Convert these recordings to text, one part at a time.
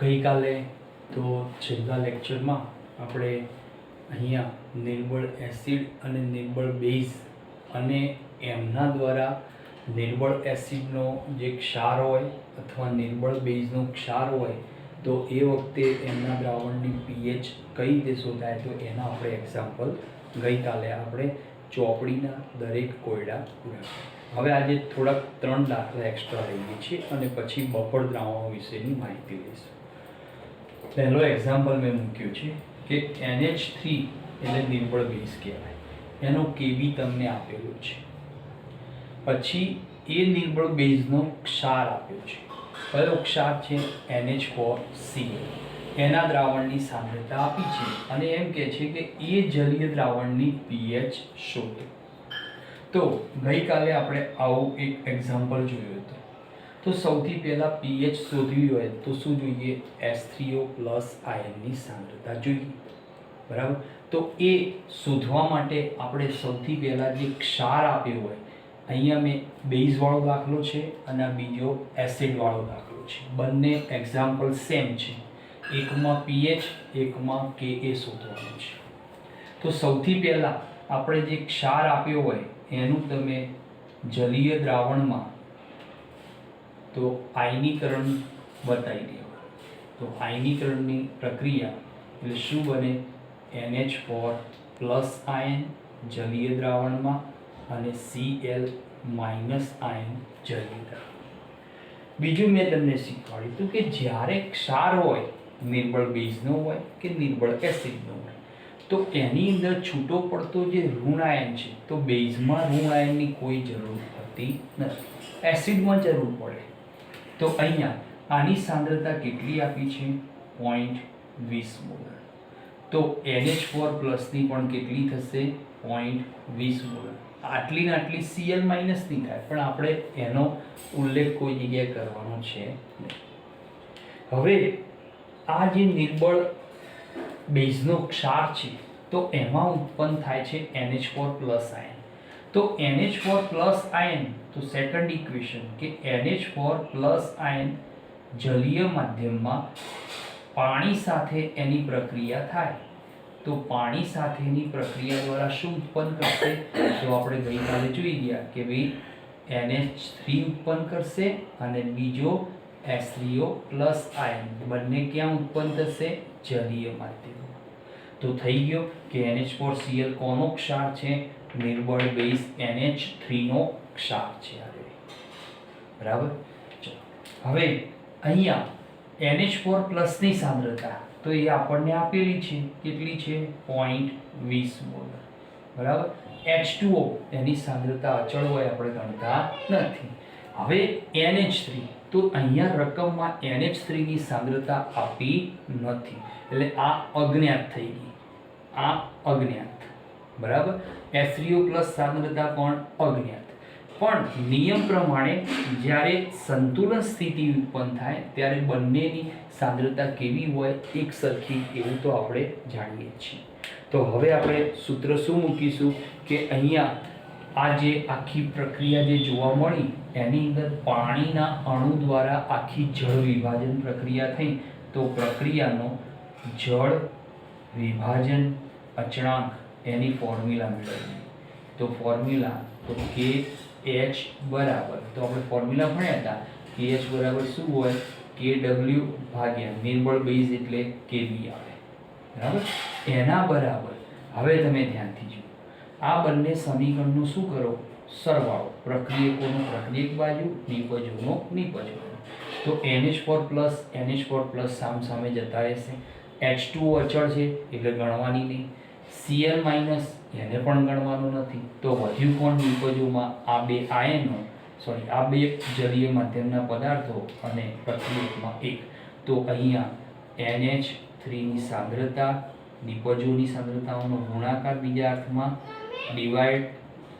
ગઈકાલે તો છેલ્લા લેક્ચરમાં આપણે અહીંયા નિર્બળ એસિડ અને નિર્બળ બેઝ અને એમના દ્વારા નિર્બળ એસિડનો જે ક્ષાર હોય અથવા નિર્બળ બેઝનો ક્ષાર હોય તો એ વખતે એમના દ્રાવણની પીએચ કઈ રીતે શોધાય તો એના આપણે એક્ઝામ્પલ ગઈકાલે આપણે ચોપડીના દરેક કોયડા પૂરા. હવે આજે થોડાક 3 દાખલા એક્સ્ટ્રા લઈએ છીએ અને પછી બફર દ્રાવણો વિશેની માહિતી લઈશું. પહેલો એક્ઝામ્પલ મેં મૂક્યું છે કે NH3 એટલે નિર્બળ બેઝ કહેવાય, એનો કેબી તમને આપેલો છે. પછી એ નિર્બળ બેઝનો ક્ષાર આપ્યો છે. કયો ક્ષાર છે? NH4Cl. એના દ્રાવણની સાંદ્રતા આપી છે અને એમ કહે છે કે એ જલીય દ્રાવણની pH શોધો. તો ગઈકાલે આપણે આવું એક એક્ઝામ્પલ જોયું હતું. તો સૌથી પહેલા pH શોધવી હોય તો શું જોઈએ? H3O પ્લસ આયનની સાંદ્રતા જોઈએ, બરાબર. તો એ શોધવા માટે આપણે સૌથી પહેલા જે ક્ષાર આપ્યો હોય, અહીંયા મેં બેઝ વાળો દાખલો છે અને આ બીજો એસિડ વાળો દાખલો છે. બંને એક્ઝામ્પલ સેમ છે. એકમાં pH, એકમાં Ka શોધવાનું છે. તો સૌથી પહેલા આપણે જે ક્ષાર આપ્યો હોય એનું તમે જલીય દ્રાવણમાં તો આયનીકરણ બતાવી દેવા. તો આયનીકરણની પ્રક્રિયા એટલે શું બને? NH4 પ્લસ આયન જલીય દ્રાવણમાં અને Cl માઇનસ આયન જલીય દ્રાવણ. બીજું મેં તમને શીખવાડ્યું હતું કે જ્યારે ક્ષાર હોય, નિર્બળ બેઝનો હોય કે નિર્બળ એસિડનો હોય, તો એની અંદર છૂટો પડતો જે ઋણ આયન છે તો બેઝમાં ઋણ આયનની કોઈ જરૂર પડતી નથી, એસિડમાં જરૂર પડે. તો અહીંયા આની સાંદ્રતા કેટલી આપી છે? 0.20 મોલર. તો NH4 પ્લસની પણ કેટલી થશે? 0.20 મોલર. આટલી ને આટલી Cl માઇનસની થાય, પણ આપણે એનો ઉલ્લેખ કોઈ જગ્યાએ કરવાનો છે નહીં. હવે આ જે નિર્બળ બેઝનો ક્ષાર છે તો એમાં ઉત્પન્ન થાય છે NH4 પ્લસ આયન. તો NH4 પ્લસ આયન, તો સેકન્ડ ઇક્વેશન કે NH4 પ્લસ આયન જલીય માધ્યમમાં પાણી સાથે એની પ્રક્રિયા થાય તો પાણી સાથેની પ્રક્રિયા દ્વારા શું ઉત્પન્ન કરશે? તો આપણે ગઈકાલે જોઈ ગયા કે ભાઈ NH3 ઉત્પન્ન કરશે અને બીજો H3O પ્લસ આયન બંને ક્યાં ઉત્પન્ન થશે? જલીય માધ્યમમાં. તો થઈ ગયો કે NH4Cl કોનો ક્ષાર છે? નિર્બળ બેઝ NH3 નો ક્ષાર છે. બરાબર. હવે અહીંયા NH4 પ્લસની સાંદ્રતા તો એ આપણને આપેલી છે. કેટલી છે? 0.20 મોલર. બરાબર. H2O એની સાંદ્રતા અચળ હોય, આપણે ગણતા નથી. હવે NH3 તો અહીંયા રકમમાં NH3 ની સાંદ્રતા આપી નથી, એટલે આ અજ્ઞાત થઈ ગઈ. આ અજ્ઞાત, બરાબર. H3O પ્લસ સાંદ્રતા પણ અજ્ઞાત. પણ નિયમ પ્રમાણે જ્યારે સંતુલન સ્થિતિ ઉત્પન્ન થાય ત્યારે બંનેની સાંદ્રતા કેવી હોય? એક સરખી, એવું તો આપણે જાણીએ છીએ. તો હવે આપણે સૂત્ર શું મૂકીશું કે અહીંયા આ જે આખી પ્રક્રિયા જે જોવા મળી એની અંદર પાણીના અણુ દ્વારા આખી જળ વિભાજન પ્રક્રિયા થઈ, તો પ્રક્રિયાનો જળ વિભાજન અચળાંક એની ફોર્મ્યુલા મેળવવી. તો ફોર્મ્યુલા તો KH બરાબર, તો આપણે ફોર્મ્યુલા ભણ્યા હતા. KH બરાબર શું હોય? KW ભાગ્યા નિર્બળ બેઝ એટલે KB આવે, બરાબર. એના બરાબર, હવે તમે ધ્યાનથી જુઓ, આ બંને સમીકરણનું શું કરો? સરવાળો. પ્રક્રિયકોનો પ્રક્રિયક બાજુ, નિપજોનો નિપજ બાજુ. તો NH4 પ્લસ સામસામે જતા રહેશે. H2O અચળ છે એટલે ગણવાની નહીં. Cl માઇનસ એને પણ ગણવાનું નથી. તો વધ્યું કોણ? નિપજોમાં આ બે આયનો, સોરી આ બે જલીય માધ્યમના પદાર્થો અને પ્રક્રિયકમાં એક. તો અહીંયા NH3 ની સાંદ્રતા, નિપજોની સાંદ્રતાઓનો ગુણાકાર, બીજા અર્થમાં ડિવાઇડ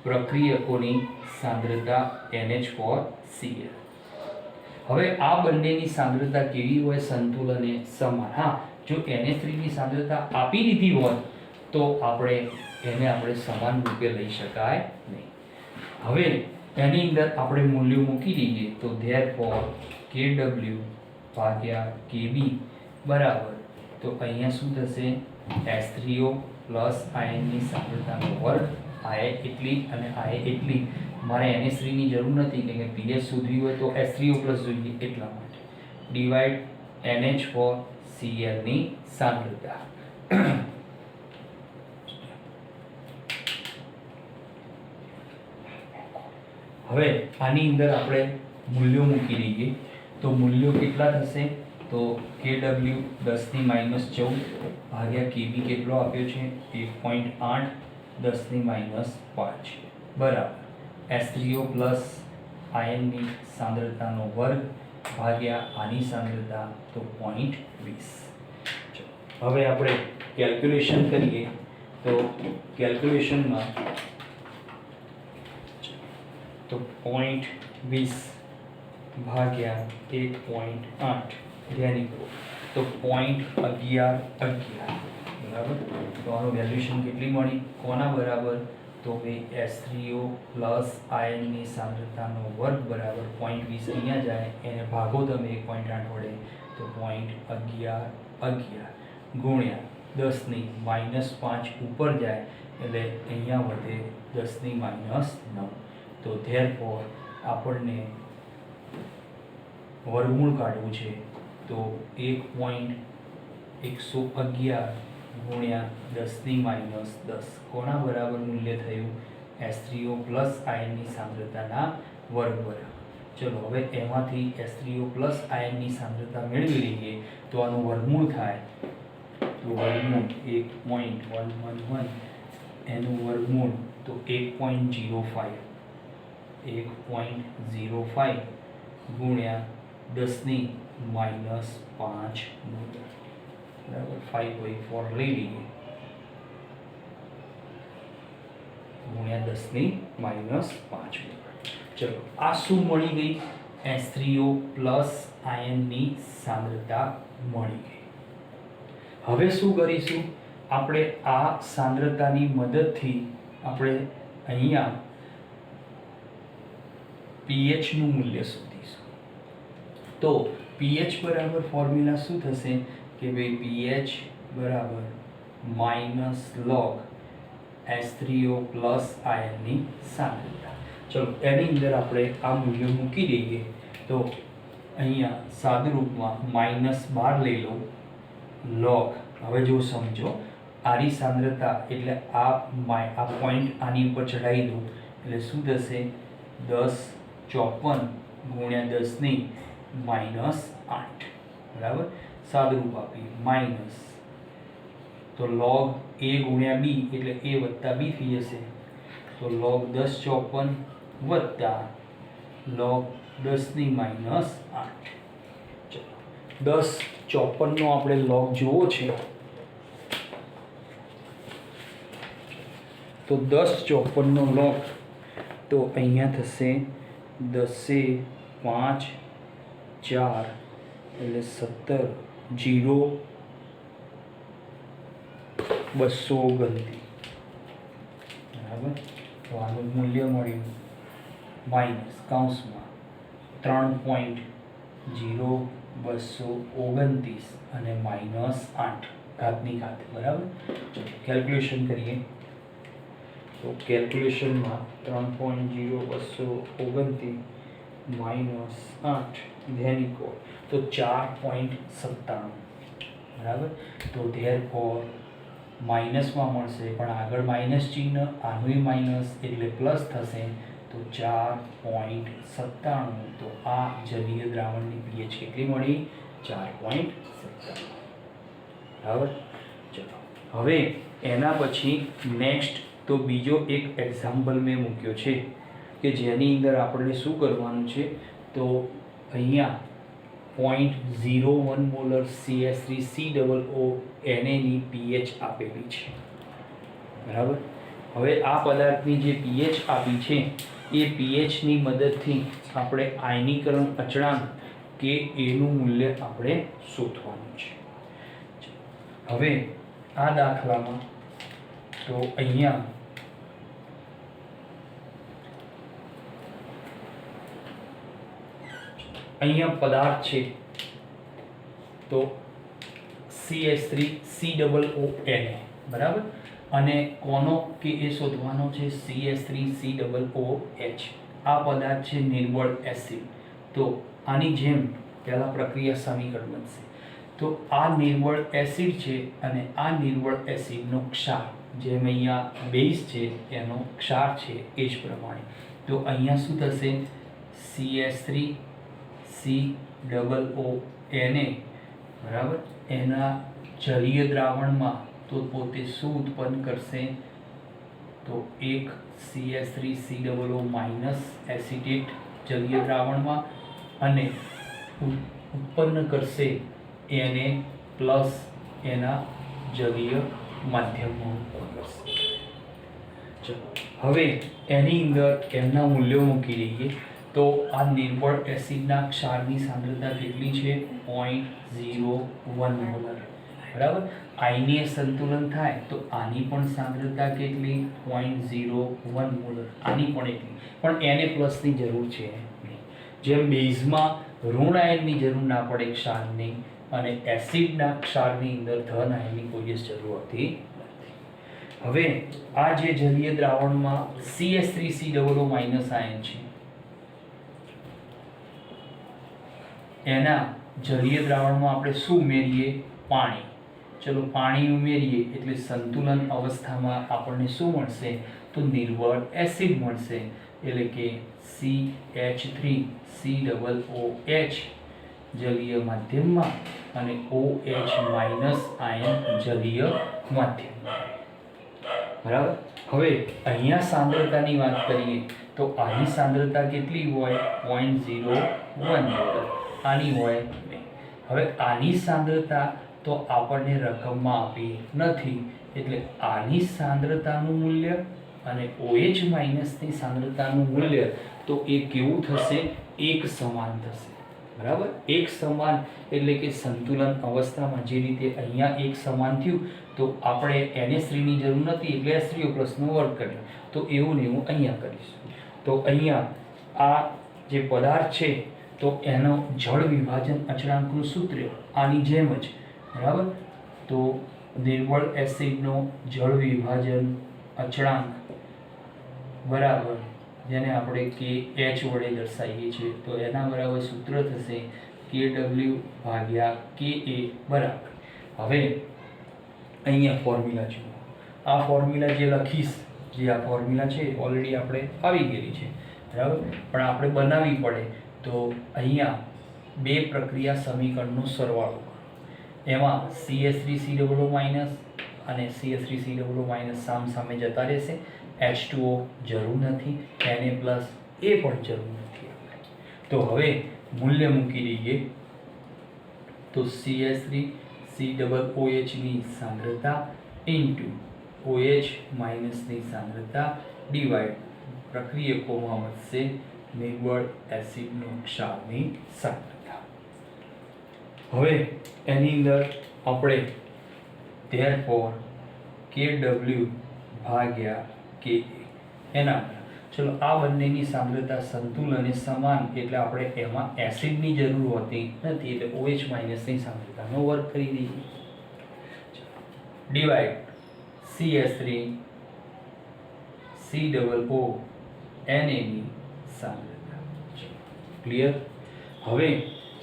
પ્રક્રિયકોની સાંદ્રતા NH4Cl. હવે આ બંનેની સાંદ્રતા કેવી હોય? સંતુલને સમાન. હા, જો NH3 ની સાંદ્રતા આપી દીધી હોત તો આપણે સમાન રૂપે લઈ શકાય નહીં. હવે એની અંદર આપણે મૂલ્યો મૂકી દઈએ તો ધેરફોર KW ભાગ્યા KB બરાબર, તો અહીંયા શું થશે, H3O પ્લસ આયનની સાંદ્રતાનો વર્ગ, આય એટલી અને આય એટલી. મારે NH3 ની જરૂર નથી કેમ કે pH શોધવી હોય તો H3O પ્લસ જોઈએ એટલા માટે, ડિવાઈડ NH4Cl ની સાંદ્રતા. હવે આની અંદર આપણે મૂલ્યો મૂકી દઈએ તો મૂલ્યો કેટલા થશે, તો KW 10⁻14 ભાગ્યા KB કેટલો આપ્યો છે 1.8 10⁻5 બરાબર, H3O પ્લસ આયનની સાંદ્રતાનો વર્ગ ભાગ્યા આની સાંદ્રતા તો 0.20. હવે આપણે કેલ્ક્યુલેશન કરીએ તો કેલ્ક્યુલેશનમાં તો 0.20 ભાગ્યા 1.8 ધ્યાન કરો તો 0.11 બરાબર. તો આનું વેલ્યુએશન કેટલી મળી, કોના બરાબર, તો ભાઈ H3O પ્લસ આયનની સાંદ્રતાનો વર્ગ બરાબર 0.20 અહીંયા જાય એને ભાગો તમે 1.8 વડે તો 0.11 ગુણ્યા 10⁻5 ઉપર જાય એટલે અહીંયા વધે 10⁻9. તો ધેરફોર આપણને વર્ગમૂળ કાઢવું છે તો 1.111 ગુણ્યા 10⁻10 કોના બરાબર મૂલ્ય થયું, H3O પ્લસ આયનની સાંદ્રતાના વર્ગ બરાબર. ચલો હવે એમાંથી H3O પ્લસ આયનની સાંદ્રતા મેળવી લઈએ તો આનું વર્ગમૂળ થાય તો વર્ગમૂળ 1.111 એનું વર્ગમૂળ તો 1.05 ગુણ્યા 10⁻5 બરાબર 5/4 લઈ લઈએ ગુણ્યા 10⁻5. ચલો આ શું મળી ગઈ, H3O પ્લસ આયનની સાંદ્રતા મળી ગઈ. હવે શું કરીશું, આપણે આ સાંદ્રતાની મદદથી આપણે અહીંયા pH નું મૂલ્ય શોધીશું. તો pH બરાબર ફોર્મ્યુલા શું થશે કે ભાઈ pH બરાબર -log H3O પ્લસ આયનની સાંદ્રતા. ચલો એની અંદર આપણે આ મૂલ્ય મૂકી દઈએ તો અહીંયા સાદુરૂપમાં -12 લઈ લો log. હવે જો સમજો આની સાંદ્રતા એટલે આ પોઈન્ટ આની ઉપર ચડાવી દો એટલે શું થશે 1054 ગુણ્યા 10⁻8 બરાબર, સાદુરૂપ આપી માઇનસ તો log a ગુણ્યા b એટલે a વત્તા b થઈ જશે તો log 1054 વત્તા log 10⁻8. ચલો 1054 નો આપણે log જોવો છે તો 1054 નો log તો અહીંયા થશે 10 5 4 એટલે 17 0 229 બરાબર. તો આનું મૂલ્ય મળ્યું માઇનસ કૌંસમાં 3.0229 અને -8 ઘાતની ઘાત બરાબર. કેલ્ક્યુલેશન કરીએ તો કેલ્ક્યુલેશનમાં 3.0229 -8 ધ્યાનિકો તો 4.97 બરાબર. તો ધેરફોર માઇનસમાં મળશે પણ આગળ માઇનસ ચિહ્ન આનું માઇનસ એટલે પ્લસ થશે તો 4.97. તો આ જલીય દ્રાવણની pH કેટલી મળી 4.97 બરાબર. ચલો હવે એના પછી નેક્સ્ટ તો બીજો એક એક્ઝામ્પલ મેં મૂક્યો છે કે જેની અંદર આપણે શું કરવાનું છે તો અહીંયા 0.01 મોલર CH3COO Na ની pH આપેલી છે બરાબર. હવે આ પદાર્થની જે pH આપી છે એ pH ની મદદથી આપણે આયનીકરણ અચળાંક કે એનું મૂલ્ય આપણે શોધવાનું છે. હવે આ દાખલામાં તો અહીંયા અહીંયા પદાર્થ છે તો CH3COONA, બરાબર, અને કોનો કે એ શોધવાનો છે CH3COOH. આ પદાર્થ છે નિર્બળ એસિડ. તો આની જેમ પહેલા પ્રક્રિયા સમીકરણ બનશે. તો આ નિર્બળ એસિડ છે અને આ નિર્બળ એસિડનો ક્ષાર જેમ અહીંયા બેઝ છે એનો ક્ષાર છે એ જ પ્રમાણે. તો અહીંયા શું થશે CH3COONA, બરાબર, એના જલીય દ્રાવણમાં તો પોતે શું ઉત્પન્ન કરશે તો એક CH3COO માઇનસ એસિટેટ જલીય દ્રાવણમાં અને ઉત્પન્ન કરશે Na પ્લસ એના જલીય માધ્યમમાં ઉત્પન્ન કરશે. ચલો હવે એની અંદર એમના મૂલ્યો મૂકી દઈએ. તો આ નિર્બળ એસિડના ક્ષારની સાંદ્રતા કેટલી છે 0.01 મોલર, બરાબર. આયનીય સંતુલન થાય તો આની પણ સાંદ્રતા કેટલી 0.01 મોલર, આની પણ એટલી, પણ Na પ્લસની જરૂર છે. જેમ બેઝમાં ઋણ આયનની જરૂર ના પડે ક્ષારની, અને એસિડના ક્ષારની અંદર ધન આયનની કોઈ જ જરૂર હોતી નથી. હવે આ જે જલીય દ્રાવણમાં CH3COO માઇનસ આયન છે એના જલીય દ્રાવણમાં આપણે શું ઉમેરીએ પાણી. ચલો પાણી ઉમેરીએ એટલે સંતુલન અવસ્થામાં આપણને શું મળશે તો નિર્બળ એસિડ મળશે, એટલે કે CH3COOH જલીય માધ્યમમાં અને OH માઇનસ આયન જલીય માધ્યમમાં, બરાબર. હવે અહીંયા સાંદ્રતાની વાત કરીએ તો આની સાંદ્રતા કેટલી હોય 0.01 મોલર, આની હોય 2. હવે આની સાંદ્રતા તો આપણને રકમમાં આપી નથી, એટલે આની સાંદ્રતાનું મૂલ્ય અને OH માઇનસની સાંદ્રતાનું મૂલ્ય તો એ કેવું થશે એક સમાન થશે, બરાબર. એક સમાન એટલે કે સંતુલન અવસ્થામાં જે રીતે અહીંયા એક સમાન થયું તો આપણે NH3 ની જરૂર નથી એટલે H3O+ નો વર્ગ કર્યો, તો એવું ને એવું અહીંયા કરીશું. તો અહીંયા આ જે પદાર્થ છે તો એનો જળ વિભાજન અચળાંકનું સૂત્ર આની જેમ જ, બરાબર. તો નિર્બળ એસિડનો જળ વિભાજન અચળાંક બરાબર, જેને આપણે KH વડે દર્શાવીએ છીએ, તો એના બરાબર સૂત્ર થશે KW/KA બરાબર. હવે અહીંયા ફોર્મ્યુલા જુઓ. આ ફોર્મ્યુલા જે લખીશ, જે આ ફોર્મ્યુલા છે ઓલરેડી આપણે આવી ગયેલી છે, બરાબર, પણ આપણે બનાવવી પડે. તો અહીંયા બે પ્રક્રિયા સમીકરણનો સરવાળો, એમાં CH3COO માઇનસ અને CH3COO માઇનસ સામસામે જતા રહેશે. H2O જરૂર નથી, Na પ્લસ એ પણ જરૂર નથી. તો હવે મૂલ્ય મૂકી દઈએ તો CH3COOH ની સાંદ્રતા ઇન્ટુ OH માઇનસની સાંદ્રતા ડિવાઇડ પ્રક્રિયકોમાં વધશે નિર્બળ એસિડનો ક્ષારની સાંદ્રતા. હવે એની અંદર આપણે therefore KW/KA એના, ચલો આ બંનેની સાંદ્રતા સંતુલને સમાન એટલે આપણે એમાં એસિડની જરૂર હોતી નથી, એટલે OH માઇનસની સાંદ્રતાનો વર્ગ કરી દઈએ. ડિવાઇડ CH3COONA ની સાંદ્રતા. ક્લિયર. હવે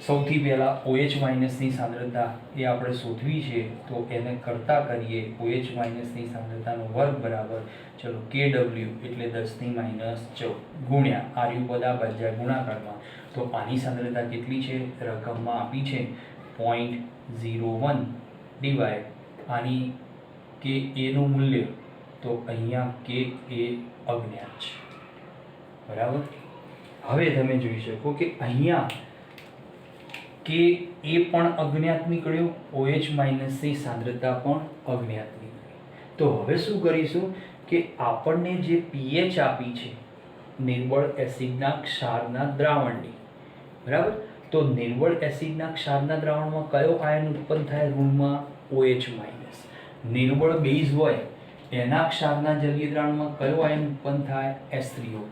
સૌથી પહેલા OH માઇનસની સાંદ્રતા એ આપણે શોધવી છે, તો એને કરતા કરીએ OH માઇનસની સાંદ્રતાનો વર્ગ બરાબર, ચલો KW એટલે 10⁻14 ગુણ્યા આર્યુ બધા ભાગ્યા ગુણાકારમાં. તો આની સાંદ્રતા કેટલી છે રકમમાં આપી છે 0.01 ડિવાઇડ આની કે A નું મૂલ્ય, તો અહીંયા કે એ અજ્ઞાત છે, બરાબર. હવે તમે જોઈ શકો કે અહીંયા કે એ પણ અજ્ઞાત નીકળ્યો, OH માઇનસની સાંદ્રતા પણ અજ્ઞાત નીકળી. તો હવે શું કરીશું કે આપણને જે pH આપી છે નિર્બળ એસિડના ક્ષારના દ્રાવણની, બરાબર. તો નિર્બળ એસિડના ક્ષારના દ્રાવણમાં કયો આયન ઉત્પન્ન થાય ઋણમાં OH માઇનસ. નિર્બળ બેઝ હોય એના ક્ષારના જલીય દ્રાવણમાં કયો આયન ઉત્પન્ન થાય H3O+.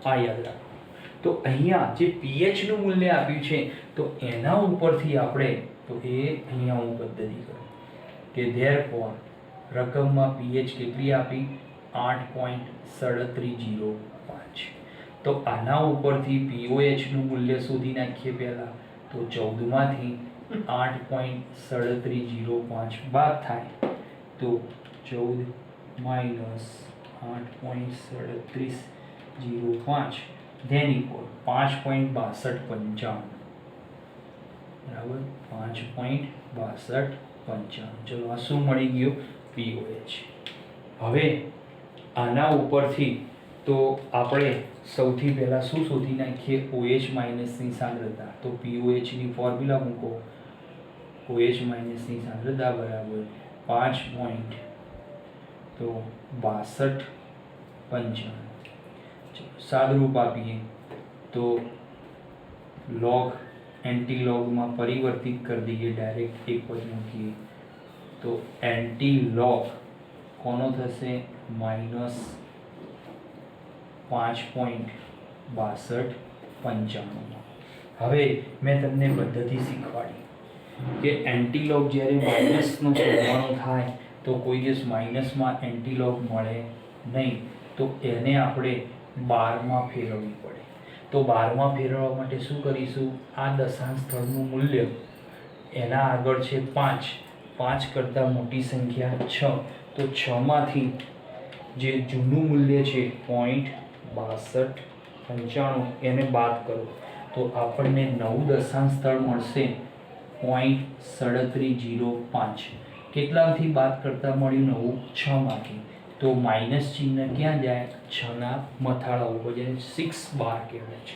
આ યાદ રાખો. તો અહીંયા જે pH નું મૂલ્ય આપ્યું છે તો એના ઉપરથી આપણે તો એ અહીંયા હું પદ્ધતિ કરું કે ધેરફોર રકમમાં pH કેટલી આપી 8.3705 તો આના ઉપરથી pOH નું મૂલ્ય શોધી નાખીએ પહેલા તો 14 માંથી 8.3705 બાદ થાય તો 14 માઇનસ 8.3705 ધેન ઇક્વલ 5.6295 બરાબર 5.6295 ચલો આ શું મળી ગયું pOH હવે આના ઉપરથી તો આપણે સૌથી પહેલા શું શોધી નાખીએ OH માઇનસની સાંદ્રતા તો pOH ની ફોર્મ્યુલા મૂકો OH માઇનસની સાંદ્રતા બરાબર 5. તો 62.95 સાદરૂપ આપીએ તો log એન્ટી લોગમાં પરિવર્તિત કરી દઈએ ડાયરેક્ટ એક જ મૂકીએ તો એન્ટી લોગ કોનો થશે માઇનસ 5.6295 હવે મેં તમને પદ્ધતિ શીખવાડી કે એન્ટીલોગ જ્યારે માઇનસનો શોધવાનો થાય તો કોઈ દિવસ માઇનસમાં એન્ટીલોગ મળે નહીં તો એને આપણે 12માં ફેરવવી પડે તો 12માં ફેરવવા માટે શું કરીશું આ દશાંશ સ્થળનું મૂલ્ય એના આગળ છે 5 કરતાં મોટી સંખ્યા 6 તો 6 માંથી જે જૂનું મૂલ્ય છે 0.6295 એને બાદ કરો તો આપણને નવું દશાંશ સ્થળ મળશે 0.3705 કેટલામાંથી બાદ કરતા મળ્યું નવું 6 માંથી તો માઇનસ ચિહ્ન ક્યાં જાય 6 ના મથાળા ઉપર જેને 6 બાર કહેવાય છે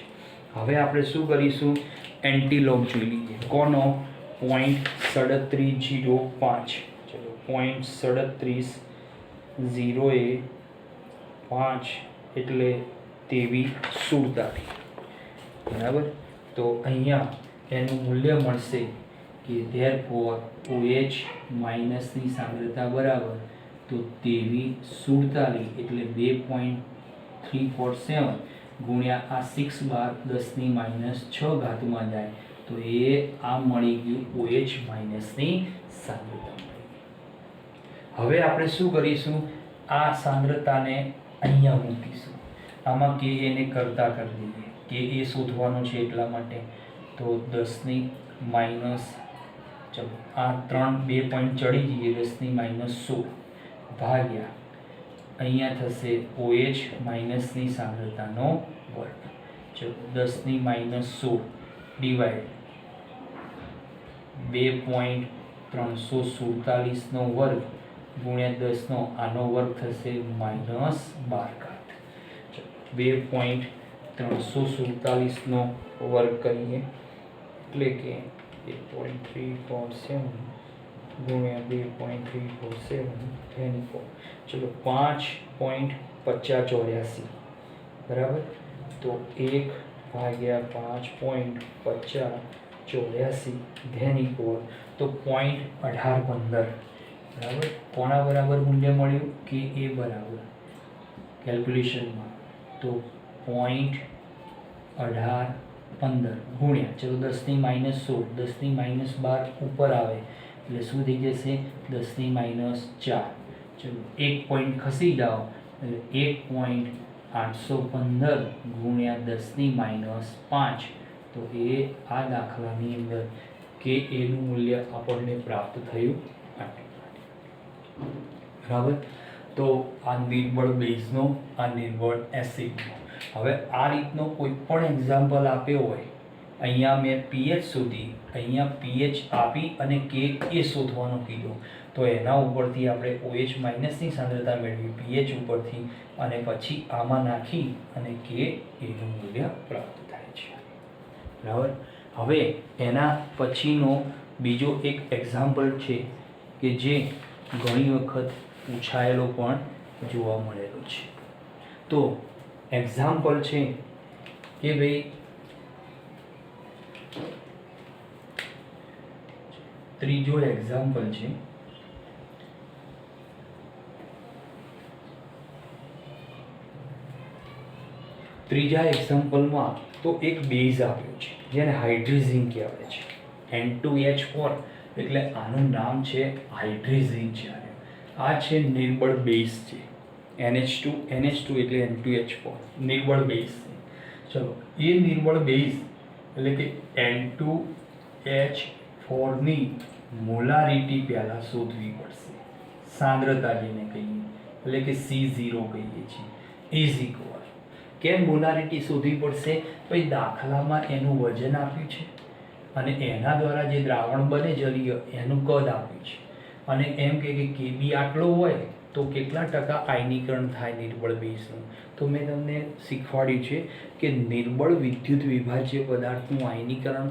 હવે આપણે શું કરીશું એન્ટીલોગ જોઈ લઈએ કોનો 0.3705 ચલો 0.3705 એટલે 2347 બરાબર તો અહીંયા એનું મૂલ્ય મળશે કે ધેરફોર OH માઇનસની સાંદ્રતા બરાબર તો 2347 એટલે 2.347 ગુણ્યા આ 6 બાર 10 ની -6 ઘાતમાં જાય તો એ આ મળી ગયું OH માઇનસની સાંદ્રતા હવે આપણે શું કરીશું આ સાંદ્રતાને અહીંયા મૂકીશું આમાં કે એને કરતા કરી દઈએ કે એ શોધવાનો છે એટલા માટે તો 10 ની માઇનસ ચલો આ 2 પોઈન્ટ ચડી જઈએ 10 ની -16 ભાગ્યા અહીંયા થશે OH માઇનસની સાંદ્રતાનો વર્ગ ચલો 10 ની -16 ડિવાઇડ 2.347 નો વર્ગ ગુણ્યા 10 નો આનો વર્ગ થશે -12 2.347 નો વર્ગ કરીએ એટલે કે 8.347 ગુણ્યા 2.347 ચલો 5.5084 બરાબર તો 1 ભાગ્યા 5.5084 ધેન ઇક્વલ તો 0.1815 બરાબર કોના બરાબર મૂલ્ય મળ્યું કે એ બરાબર કેલ્ક્યુલેશનમાં તો 0.1815 ગુણ્યા ચલો 10 ની -16 10 ની -12 ઉપર આવે એટલે શું થઈ જશે 10 ની -4 ચલો 1 પોઈન્ટ ખસી જાઓ એટલે 1.815 ગુણ્યા 10 ની -5 તો એ આ દાખલાની અંદર કે એનું મૂલ્ય આપણને પ્રાપ્ત થયું બરાબર તો આ નિર્બળ બેઝનો આ નિર્બળ એસિડનો હવે આ રીતનો કોઈ પણ એક્ઝામ્પલ આપ્યો હોય અહીંયા મેં pH શોધી અહીંયા pH આપી અને કે એ શોધવાનો કીધો તો એના ઉપરથી આપણે OH માઇનસની સાંદ્રતા મેળવી pH ઉપરથી અને પછી આમાં નાખી અને કે એનું મૂલ્ય પ્રાપ્ત થાય છે બરાબર હવે એના પછીનો બીજો એક એક્ઝામ્પલ છે કે જે ઘણી વખત પૂછાયેલો પણ જોવા મળેલો છે તો એક્ઝામ્પલ છે કે ભાઈ ત્રીજો એક્ઝામ્પલ છે ત્રીજા એક્ઝામ્પલમાં તો એક બેઝ આપ્યો છે જેને હાઇડ્રેઝિન કહેવાય છે N2H4 એટલે આનું નામ છે હાઇડ્રેઝિન છે. આ છે નિર્બળ બેઝ છે NH2 એટલે N2H4 નિર્બળ બેઝ છે. ચલો એ નિર્બળ બેઝ એટલે કે N2H4 ની મોલારિટી પહેલા શોધવી પડશે. સાંદ્રતા જેને કહીએ એટલે કે C0 કહીએ છીએ ઇઝ ઇક્વલ. કેમ મોલારિટી શોધવી પડશે? તો એ દાખલામાં એનું વજન આપ્યું છે અને એના દ્વારા જે દ્રાવણ બને જલીય એનું કદ આપ્યું છે અને એમ કે Kb આટલો હોય તો કેટલા ટકા આયનીકરણ થાય નિર્બળ બેઝનું. તો મેં તમને શીખવાડ્યું છે કે નિર્બળ વિદ્યુત વિભાજ્ય પદાર્થનું આયનીકરણ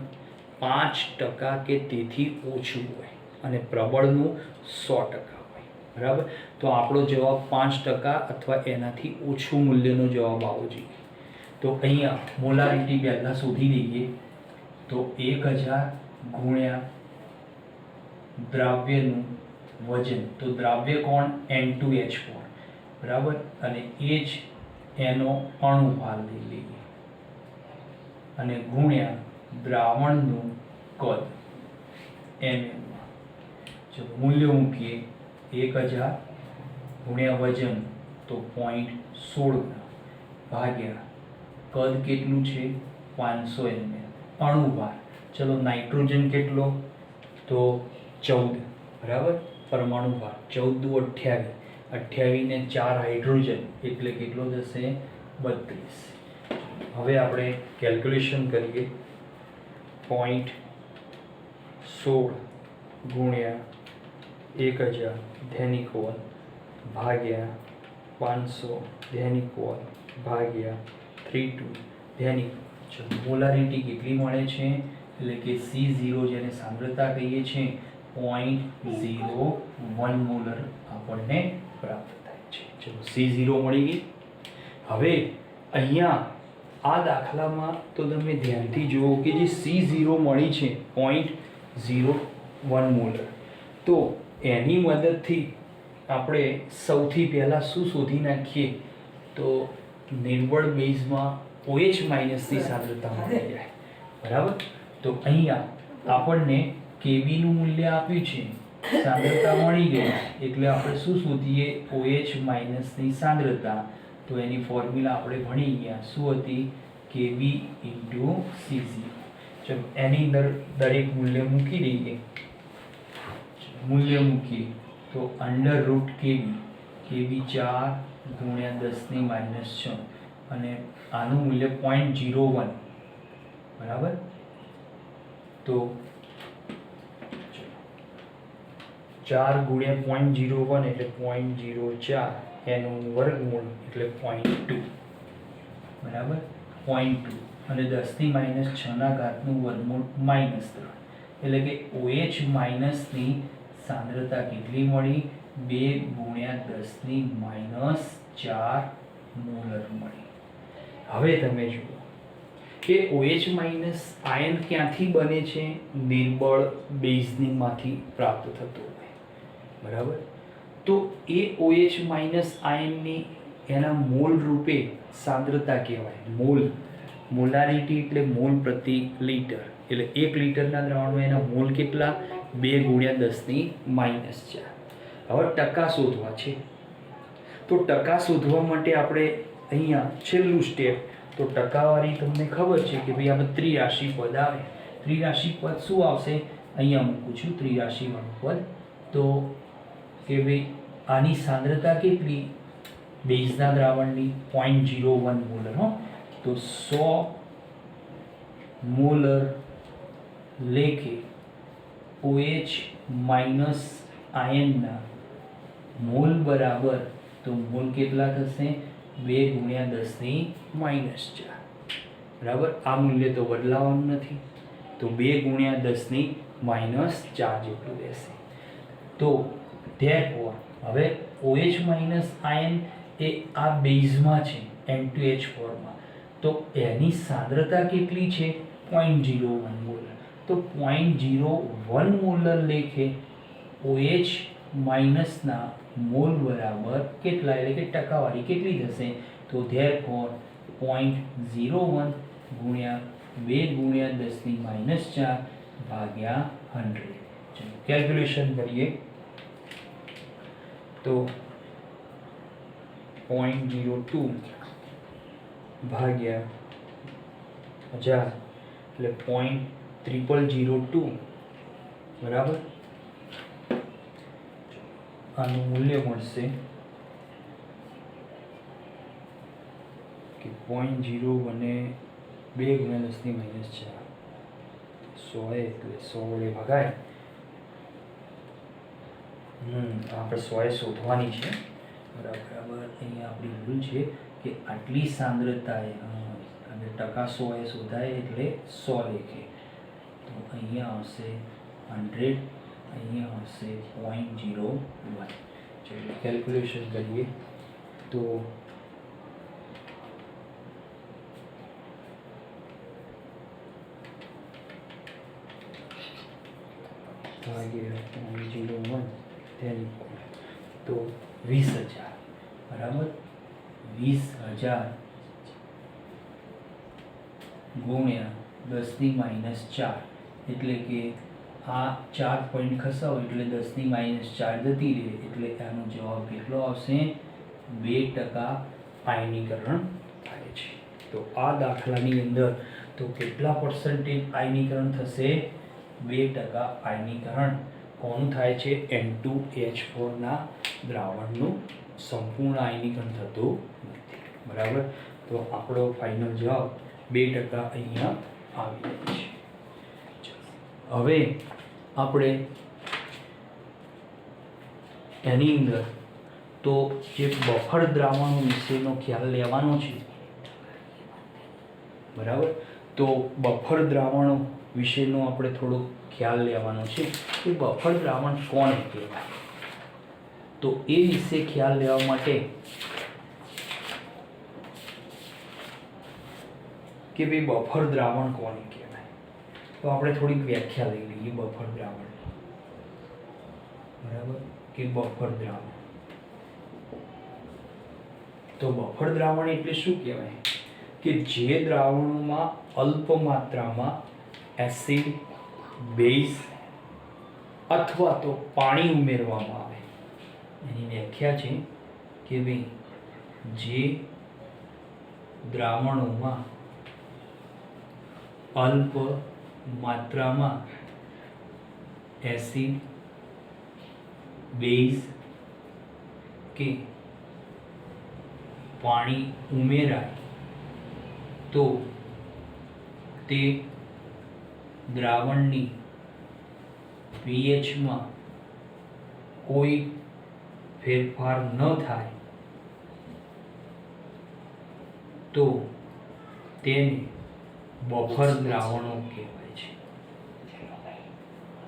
5% કે તેથી ઓછું હોય અને પ્રબળનું 100% હોય. બરાબર? તો આપણો જવાબ 5% અથવા એનાથી ઓછું મૂલ્યનો જવાબ આવવો જોઈએ. તો અહીંયા મોલારિટી પહેલાં શોધી દઈએ. તો 1000 ગુણ્યા દ્રાવ્યનું વજન, તો દ્રાવ્ય કોણ? N2H4. બરાબર? અને એ જ એનો અણુભાર લઈ લઈએ અને ગુણ્યા દ્રાવણનું કદ mm. જો મૂલ્ય મૂકીએ 1000 ગુણ્યા વજન તો 0.16 ભાગ્યા કદ કેટલું છે? 500 ml. અણુભાર, ચલો નાઇટ્રોજન કેટલો? તો 14. બરાબર? પરમાણુ ભાર 14 દુ 28, 28 ને 4 હાઇડ્રોજન એટલે કેટલો થશે? 32. હવે આપણે કેલ્ક્યુલેશન કરીએ. 0.16 ગુણ્યા 1000 ધેનિક વન ભાગ્યા 500 ધેનિક વન ભાગ્યા 32 ધેનિક. મોલારિટી કેટલી મળે છે? એટલે કે C0 જેને સાંદ્રતા કહીએ છીએ 0.01 મોલર આપણને પ્રાપ્ત થાય છે. ચલો C0 મળી ગઈ. હવે અહીંયા આ દાખલામાં તો તમે ધ્યાનથી જુઓ કે જે C0 મળી છે 0.01 મોલર, તો એની મદદથી આપણે સૌથી પહેલાં શું શોધી નાખીએ? તો નિર્બળ બેઝમાં OH માઇનસની સાંદ્રતા મળી જાય. બરાબર? તો અહીંયા આપણને Kbનું મૂલ્ય આપ્યું છે, સાંદ્રતા મળી ગઈ એટલે આપણે શું શોધીએ? OH માઇનસની સાંદ્રતા. તો એની ફોર્મ્યુલા આપણે ભણી ગયા. શું હતી? Kb × C0. ચલો એની અંદર દરેક મૂલ્ય મૂકી દઈએ. મૂલ્ય મૂકીએ તો √Kb, Kb 4 ગુણ્યા 10 - 6 અને આનું મૂલ્ય 0.01. બરાબર? તો 4 ગુણ્યા 0.01 એટલે 0.04, એનું વર્ગમૂળ એટલે 0.2. બરાબર? 0.2 અને 10 - 6 ના ઘાતનું વર્ગમૂળ -3 એટલે કે OH માઇનસની સાંદ્રતા કેટલી મળી? 2 ગુણ્યા 10 - 4 મોલર મળી. હવે તમે જુઓ કે OH માઇનસ આયન ક્યાંથી બને છે? નિર્બળ બેઝમાંથી પ્રાપ્ત થતો હોય. બરાબર? તો એ OH માઇનસ આયનની એના મોલ રૂપે સાંદ્રતા કહેવાય. મોલ, મોલારિટી એટલે મોલ પ્રતિ લિટર. એટલે 1 લિટરના દ્રાવણમાં એના મોલ કેટલા? 2 ગુણ્યા 10 - 4. હવે ટકા શોધવા છે. તો ટકા શોધવા માટે આપણે અહીંયા છેલ્લું સ્ટેપ, તો ટકાવારી તમને ખબર છે કે ભાઈ આપણે ત્રિરાશિ પદ આવે. ત્રિરાશિ પદ શું આવશે? અહીંયા મૂકું છું ત્રિરાશિવાળું પદ. તો કે ભાઈ આની સાંદ્રતા કેટલી? બેઝના દ્રાવણની 0.01 મોલર. હો, તો 100 મોલર લેખે OH માઇનસ આયનના મોલ બરાબર, તો મોલ કેટલા થશે? 2 ગુણ્યા 10 - 4. બરાબર? આ મૂલ્ય તો બદલાવાનું નથી, તો 2 ગુણ્યા 10 - 4 જેટલું રહેશે. તો therefore હવે OH માઇનસ આયન એ આ બેઝમાં છે N2H4 માં, તો એની સાંદ્રતા કેટલી છે? 0.01 મોલર. તો 0.01 મોલર લેખે OH માઇનસના મોલ બરાબર કેટલા? એટલે કે ટકાવારી કેટલી થશે? તો therefore 0.01 ગુણ્યા 2 ગુણ્યા 10 - 4 ભાગ્યા 100. ચલો કેલ્ક્યુલેશન કરીએ તો 0.02 ભાગ્યા 1000 એટલે 0.0002 બરાબર. આનું મૂલ્ય મળશે કે 0.01 2 ગુણ્યા 10 - 4 100 એટલે 100 વડે ભાગાય. આપણે 100 શોધવાની છે બરાબર. અહીંયા આપણી ભૂલ છે કે આટલી સાંદ્રતાએ અને ટકા 100 શોધાય એટલે 100 લેખે. તો અહીંયા આવશે 100, અહીંયા આવશે 0.01. ચલો કેલ્ક્યુલેશન કરીએ તો ભાગ્યા 0.01 તો 20,000 બરાબર. 20,000 ગુણ્યા 10 - 4 એટલે કે આ 4 પોઈન્ટ ખસાવો એટલે 10 - 4 જતી રહે એટલે આનો જવાબ કેટલો આવશે? 2% આયનીકરણ થાય છે. તો આ દાખલાની અંદર તો કેટલા પર્સન્ટેજ આયનીકરણ થશે? 2% આયનીકરણ કોનું થાય છે? N2H4 ના દ્રાવણનું સંપૂર્ણ આયનીકરણ થતું નથી બરાબર. તો આપણો ફાઇનલ જવાબ 2% અહીંયા આવી જાય છે. હવે આપણે એની અંદર તો જે બફર દ્રાવણો વિશેનો ખ્યાલ લેવાનો છે બરાબર. તો બફર દ્રાવણો વિશેનો આપણે થોડો ખ્યાલ લેવાનો છે કે બફર દ્રાવણ કોને કહેવાય. તો એ વિશે ખ્યાલ લેવા માટે કે ભાઈ બફર દ્રાવણ કોને કહેવાય તો આપણે થોડીક વ્યાખ્યા લઈ લઈએ બફર દ્રાવણ બરાબર. કે બફર દ્રાવણ તો બફર દ્રાવણ એટલે શું કહેવાય કે જે દ્રાવણોમાં અલ્પ માત્રામાં એસિડ, બેઝ અથવા તો પાણી ઉમેરવામાં આવે. એની વ્યાખ્યા છે કે ભાઈ જે દ્રાવણોમાં અલ્પ માત્રામાં એસિડ, બેઝ કે પાણી ઉમેરાય તો તે દ્રાવણની પીએચમાં કોઈ ફેરફાર ન થાય તો તેને બફર દ્રાવણો કહેવાય છે.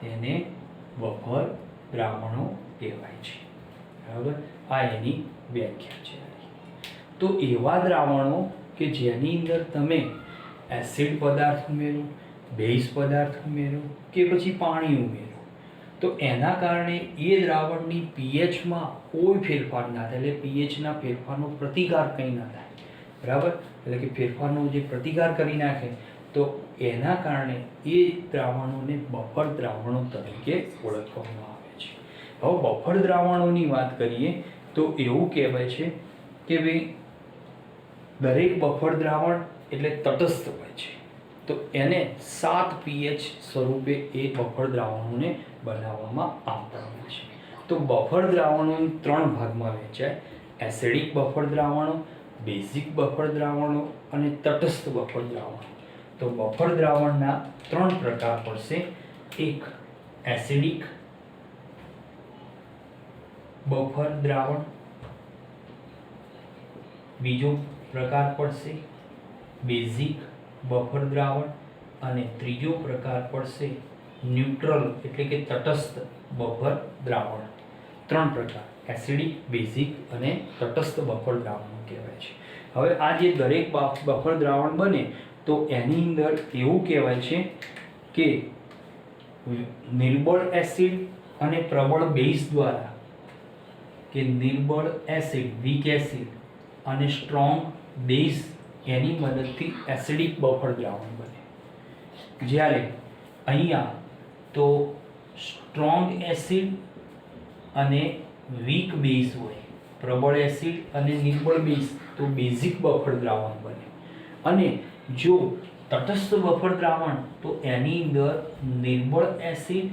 તેને બફર દ્રાવણો કહેવાય છે બરાબર. આ એની વ્યાખ્યા છે. તો એવા દ્રાવણો કે જેની અંદર તમે એસિડ પદાર્થ ઉમેરો, બેઝ પદાર્થ ઉમેરો કે પછી પાણી ઉમેરો તો એના કારણે એ દ્રાવણની પીએચમાં કોઈ ફેરફાર ના થાય. એટલે પીએચના ફેરફારનો પ્રતિકાર કંઈ ના થાય બરાબર. એટલે કે ફેરફારનો જે પ્રતિકાર કરી નાખે તો એના કારણે એ દ્રાવણોને બફર દ્રાવણો તરીકે ઓળખવામાં આવે છે. હવે બફર દ્રાવણોની વાત કરીએ તો એવું કહેવાય છે કે ભાઈ દરેક બફર દ્રાવણ એટલે તટસ્થ હોય છે. તો એને 7 pH સ્વરૂપે એ બફર દ્રાવણોને બનાવવામાં આવતા હોય છે. તો બફર દ્રાવણો 3 ભાગમાં વહેંચાય: એસિડિક બફર દ્રાવણો, બેઝિક બફર દ્રાવણો અને તટસ્થ બફર દ્રાવણો. તો બફર દ્રાવણના 3 પ્રકાર પડશે. એક એસિડિક બફર દ્રાવણ, બીજો પ્રકાર પડશે બેઝિક બફર દ્રાવણ અને ત્રીજો પ્રકાર પડશે ન્યુટ્રલ એટલે કે તટસ્થ બફર દ્રાવણ. 3 પ્રકાર એસિડિક, બેઝિક અને તટસ્થ બફર દ્રાવણો કહેવાય છે. હવે આ જે દરેક બફર દ્રાવણ બને તો એની અંદર એવું કહેવાય છે કે નિર્બળ એસિડ અને પ્રબળ બેઝ દ્વારા કે નિર્બળ એસિડ વીક એસિડ અને સ્ટ્રોંગ બેઝ એની મદદથી એસિડિક બફર દ્રાવણ બને. જ્યારે અહીંયા તો સ્ટ્રોંગ એસિડ અને વીક બેઝ હોય, પ્રબળ એસિડ અને નિર્બળ બેઝ, તો બેઝિક બફર દ્રાવણ બને. અને જો તટસ્થ બફર દ્રાવણ તો એની અંદર નિર્બળ એસિડ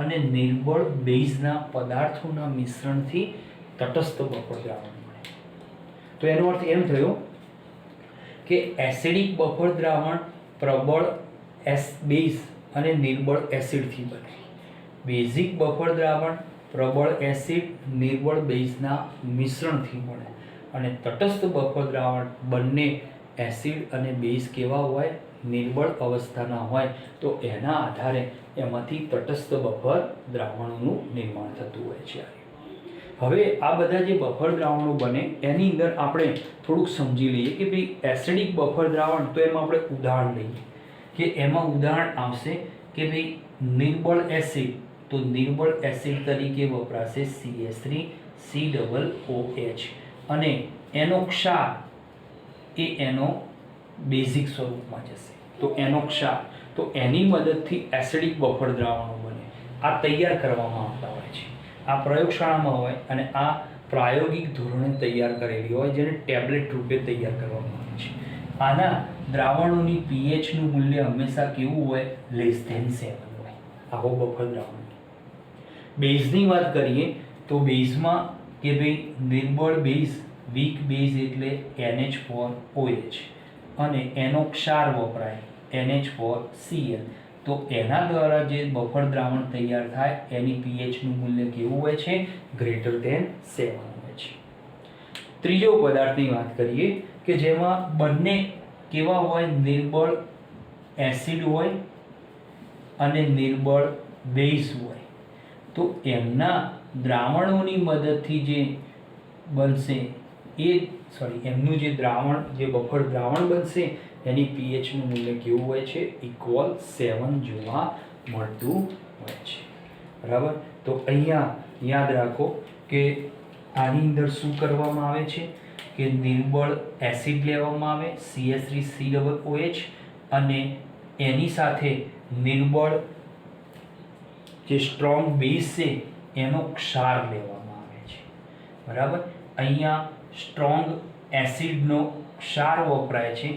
અને નિર્બળ બેઝના પદાર્થોના મિશ્રણથી તટસ્થ બફર દ્રાવણ બને. તો એનો અર્થ એમ થયો કે એસિડિક બફર દ્રાવણ પ્રબળ બેઝ અને નિર્બળ એસિડથી બને. બેઝિક બફર દ્રાવણ પ્રબળ એસિડ નિર્બળ બેઝના મિશ્રણથી બને. અને તટસ્થ બફર દ્રાવણ બંને એસિડ અને બેઝ કેવા હોય, નિર્બળ અવસ્થાના હોય, તો એના આધારે એમાંથી તટસ્થ બફર દ્રાવણોનું નિર્માણ થતું હોય છે. હવે આ બધા જે બફર દ્રાવણો બને એની અંદર આપણે થોડુંક સમજી લઈએ કે ભાઈ એસિડિક બફર દ્રાવણ, તો એમાં આપણે ઉદાહરણ લઈએ કે એમાં ઉદાહરણ આવશે કે ભાઈ નિર્બળ એસિડ, તો નિર્બળ એસિડ તરીકે વપરાશે CH3COOH અને એનો ક્ષાર એ એનો બેઝિક સ્વરૂપમાં જશે, તો એનો ક્ષાર, તો એની મદદથી એસિડિક બફર દ્રાવણો બને. આ તૈયાર કરવામાં આવતા હોય છે, આ પ્રયોગશાળામાં હોય અને આ પ્રાયોગિક ધોરણે તૈયાર કરેલી હોય, જેને ટેબ્લેટ રૂપે તૈયાર કરવામાં આવે છે. આના દ્રાવણોની pH નું મૂલ્ય હંમેશા કેવું હોય, <7 હોય. આવો બફર દ્રાવણ. બેઝની વાત કરીએ તો બેઝમાં કે ભાઈ નિર્બળ બેઝ, વીક બેઝ એટલે NH4OH અને એનો ક્ષાર વપરાય NH4Cl. તો એના દ્વારા જે બફર દ્રાવણ તૈયાર થાય એની pH નું મૂલ્ય કેવું હોય છે, <7 હોય છે. ત્રીજો પદાર્થની વાત કરીએ કે જેમાં બંને કેવા હોય, નિર્બળ એસિડ હોય અને નિર્બળ બેઝ હોય, તો એમના દ્રાવણોની મદદથી જે બનશે એમનું જે દ્રાવણ, જે બફર દ્રાવણ બનશે એની pH નું મૂલ્ય કેવું હોય છે, =7 જોવા મળતું હોય છે. બરાબર. તો અહીંયા યાદ રાખો કે આની અંદર શું કરવામાં આવે છે કે નિર્બળ એસિડ લેવામાં આવે CH3COOH અને એની સાથે નિર્બળ જે સ્ટ્રોંગ બેઝ છે એનો ક્ષાર લેવામાં આવે છે. બરાબર. અહીંયા સ્ટ્રોંગ એસિડનો ક્ષાર વપરાય છે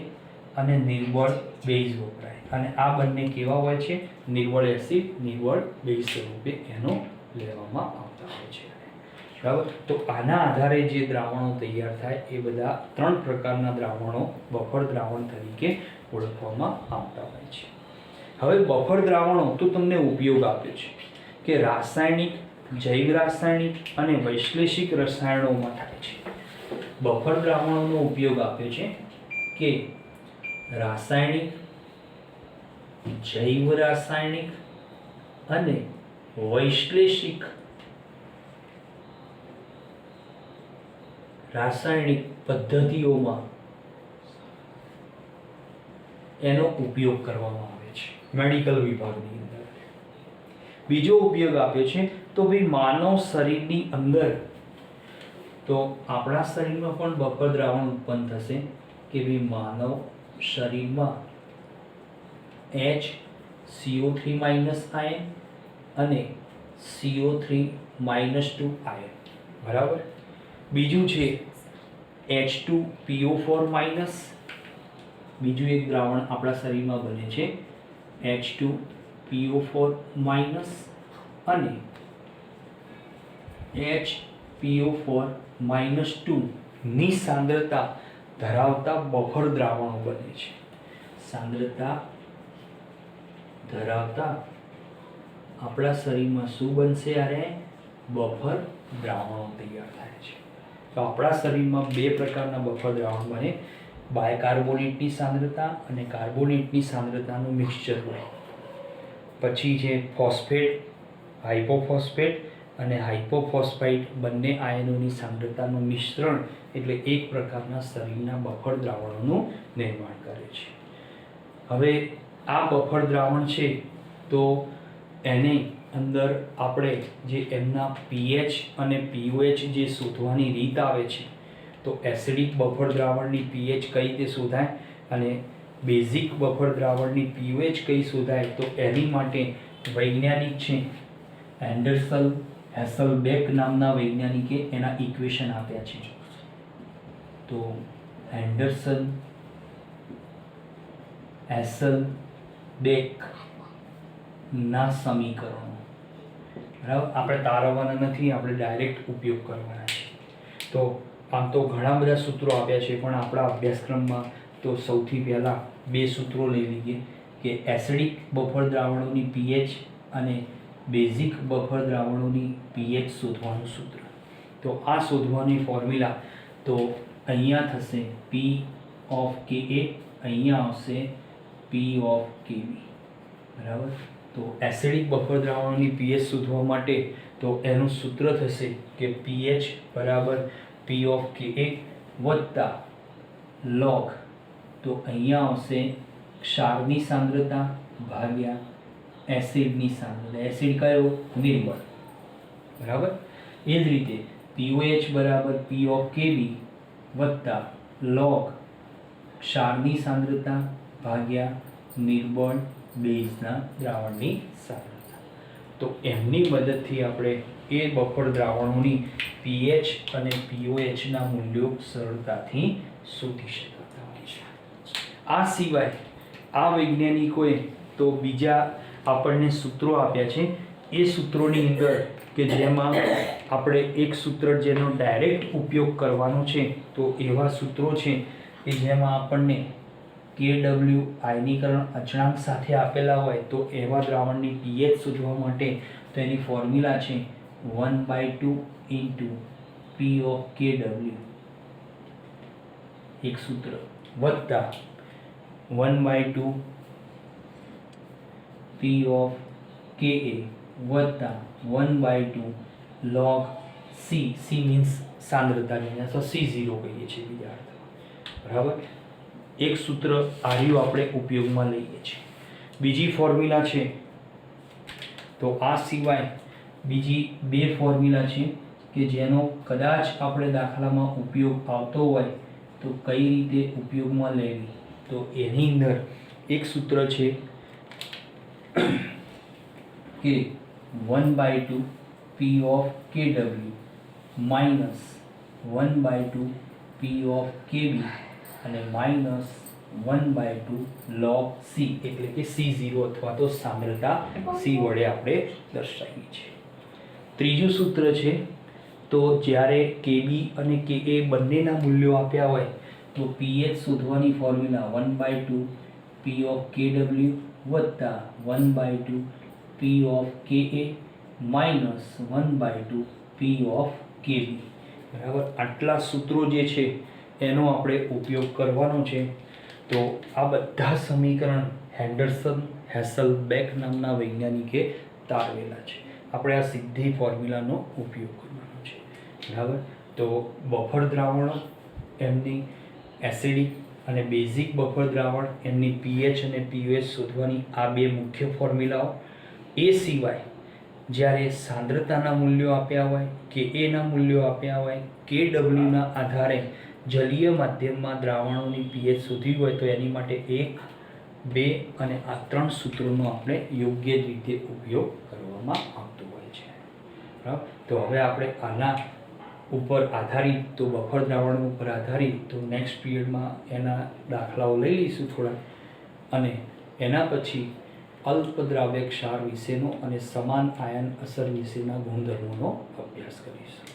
અને નિર્બળ બેઝ વપરાય, અને આ બંને કેવા હોય છે, નિર્બળ એસિડ નિર્બળ બેઝ સ્વરૂપે એનો લેવામાં આવતા હોય છે. બરાબર. તો આના આધારે જે દ્રાવણો તૈયાર થાય એ બધા 3 પ્રકારના દ્રાવણો બફર દ્રાવણ તરીકે ઓળખવામાં આવતા હોય છે. હવે બફર દ્રાવણો તો તમને ઉપયોગ આપ્યો છે કે રાસાયણિક, જૈવ રાસાયણિક અને વૈશ્લેષિક રસાયણોમાં થાય છે. બફર દ્રાવણોનો ઉપયોગ આપ્યો છે કે રાસાયણિક, જૈવ રાસાયણિક અને વૈશ્લેષિક રાસાયણિક પદ્ધતિઓમાં એનો ઉપયોગ કરવામાં આવે છે મેડિકલ વિભાગની અંદર. બીજો ઉપયોગ આપ્યો છે તો ભાઈ માનવ શરીરની અંદર, તો આપણા શરીરમાં પણ બફર દ્રાવણ ઉત્પન્ન થશે કે ભાઈ માનવ શરીરમાં HCO3- આયન અને CO3-2 આયન. બરાબર. બીજું છે H2PO4-, બીજું એક દ્રાવણ આપણા શરીરમાં બને છે H2PO4- અને HPO4-2 ની સાંદ્રતા ધરાવતા બફર દ્રાવણો બને છે. સાંદ્રતા ધરાવતા આપણા શરીરમાં શું બનશે, યારે બફર દ્રાવણો તૈયાર થાય છે. તો આપણા શરીરમાં 2 પ્રકારના બફર દ્રાવણ બને, બાયકાર્બોનેટની સાંદ્રતા અને કાર્બોનેટની સાંદ્રતાનું મિક્સચર હોય. પછી છે ફોસ્ફેટ, હાઇપોફોસ્ફેટ અને હાઇપોફોસ્ફાઇટ, બંને આયનોની સાંદ્રતાનું મિશ્રણ એટલે એક પ્રકારના શરીરના બફર દ્રાવણોનું નિર્માણ કરે છે. હવે આ બફર દ્રાવણ છે તો એની અંદર આપણે જે એમના pH અને pOH જે શોધવાની રીત આવે છે, તો એસિડિક બફર દ્રાવણની પીએચ કઈ રીતે શોધાય અને બેઝિક બફર દ્રાવણની પીએચ કઈ શોધાય, તો એની માટે વૈજ્ઞાનિક છે એન્ડરસન હેસલબેક નામના વૈજ્ઞાનિકે એના ઇક્વેશન આપ્યા છે. તો એન્ડરસન હેસલબેક ના સમીકરણો, બરાબર, આપણે તારવવાના નથી, આપણે ડાયરેક્ટ ઉપયોગ કરવાના છે. તો આમ તો ઘણા બધા સૂત્રો આપ્યા છે, પણ આપણા અભ્યાસક્રમમાં તો સૌથી પહેલાં બે સૂત્રો લઈ લઈએ કે એસિડિક બફર દ્રાવણોની પીએચ અને બેઝિક બફર દ્રાવણોની પીએચ શોધવાનું સૂત્ર. તો આ શોધવાની ફોર્મ્યુલા તો અહીંયા થશે પી ઓફ કે એ, અહીંયા આવશે પી ઓફ કે બી, બરાબર. તો એસિડિક બફર દ્રાવણોની પીએચ શોધવા માટે તો એનું સૂત્ર થશે કે પીએચ બરાબર પી ઓફ કે એ વત્તા લોગ, તો અહીંયા આવશે ક્ષારની સાંદ્રતા ભાગ્યા એસિડની સાંદ્રતા. એસિડ કયો? નિર્બળ, બરાબર. એ જ રીતે POH બરાબર પી ઓફ કે બી વત્તા લોગ ક્ષારની સાંદ્રતા ભાગ્યા નિર્બળ બેઝના દ્રાવણની સાંદ્રતા. તો એમની મદદથી આપણે એ બફર દ્રાવણોની પીએચ અને પીઓએચના મૂલ્યો સરળતાથી શોધી શકતા હોય છે. આ સિવાય આ વૈજ્ઞાનિકોએ તો બીજા આપણને સૂત્રો આપ્યા છે. એ સૂત્રોની અંદર કે જેમાં આપણે એક સૂત્ર જેનો ડાયરેક્ટ ઉપયોગ કરવાનો છે, તો એવા સૂત્રો છે કે જેમાં આપણને KW આયનીકરણ અચળાંક સાથે આપેલા હોય, તો એવા દ્રાવણની પીએચ શોધવા માટે તો એની ફોર્મ્યુલા છે 1/2 ઇન્ટુ પી ઓફ KW એક સૂત્ર વત્તા 1/2 પી ઓફ કે એ વત્તા 1/2 log C. C મીન્સ સાંદ્રતાની, અથવા C0 કહીએ છીએ બીજા અર્થમાં, બરાબર. એક સૂત્ર આર્યું આપણે ઉપયોગમાં લઈએ છીએ. બીજી ફોર્મ્યુલા છે, તો આ સિવાય બીજી બે ફોર્મ્યુલા છે કે જેનો કદાચ આપણે દાખલામાં ઉપયોગ આવતો હોય તો કઈ રીતે ઉપયોગમાં લેવી. તો એની અંદર એક સૂત્ર છે કે 1/2 પી of KW minus 1/2 P of KB અને માઇનસ 1/2 log C, એટલે કે C0 અથવા તો સાંદ્રતા C વડે આપણે દર્શાવીએ છીએ. ત્રીજું સૂત્ર છે, તો જ્યારે KB અને KA બંનેના મૂલ્યો આપ્યા હોય તો પીએચ શોધવાની ફોર્મ્યુલા 1/2 પી ઓફ KW વત્તા 1/2 પી of KA minus 1/2 P of KB, બરાબર. આટલા સૂત્રો જે છે એનો આપણે ઉપયોગ કરવાનો છે. તો આ બધા સમીકરણ હેન્ડરસન હેસલબેક નામના વૈજ્ઞાનિકે તારવેલા છે. આપણે આ સીધી ફોર્મ્યુલાનો ઉપયોગ કરવાનો છે, બરાબર. તો બફર દ્રાવણો એમની એસિડિક અને બેઝિક બફર દ્રાવણ એમની પીએચ અને પીઓએચ શોધવાની આ બે મુખ્ય ફોર્મ્યુલાઓ. એ સિવાય જ્યારે સાંદ્રતાના મૂલ્યો આપ્યા હોય, કે એના મૂલ્યો આપ્યા હોય, KWના આધારે જલીય માધ્યમમાં દ્રાવણોની પીએચ શોધવી હોય તો એની માટે 1, 2 અને આ 3 સૂત્રોનો આપણે યોગ્ય રીતે ઉપયોગ કરવામાં આવતો હોય છે, બરાબર. તો હવે આપણે આના ઉપર આધારિત, તો બફર દ્રાવણ ઉપર આધારિત, તો નેક્સ્ટ પીરિયડમાં એના દાખલાઓ લઈ લઈશું થોડા, અને એના પછી અલ્પદ્રાવ્ય ક્ષાર વિશેનો અને સમાન આયન અસર વિશેના ગુણધર્મોનો અભ્યાસ કરીશું.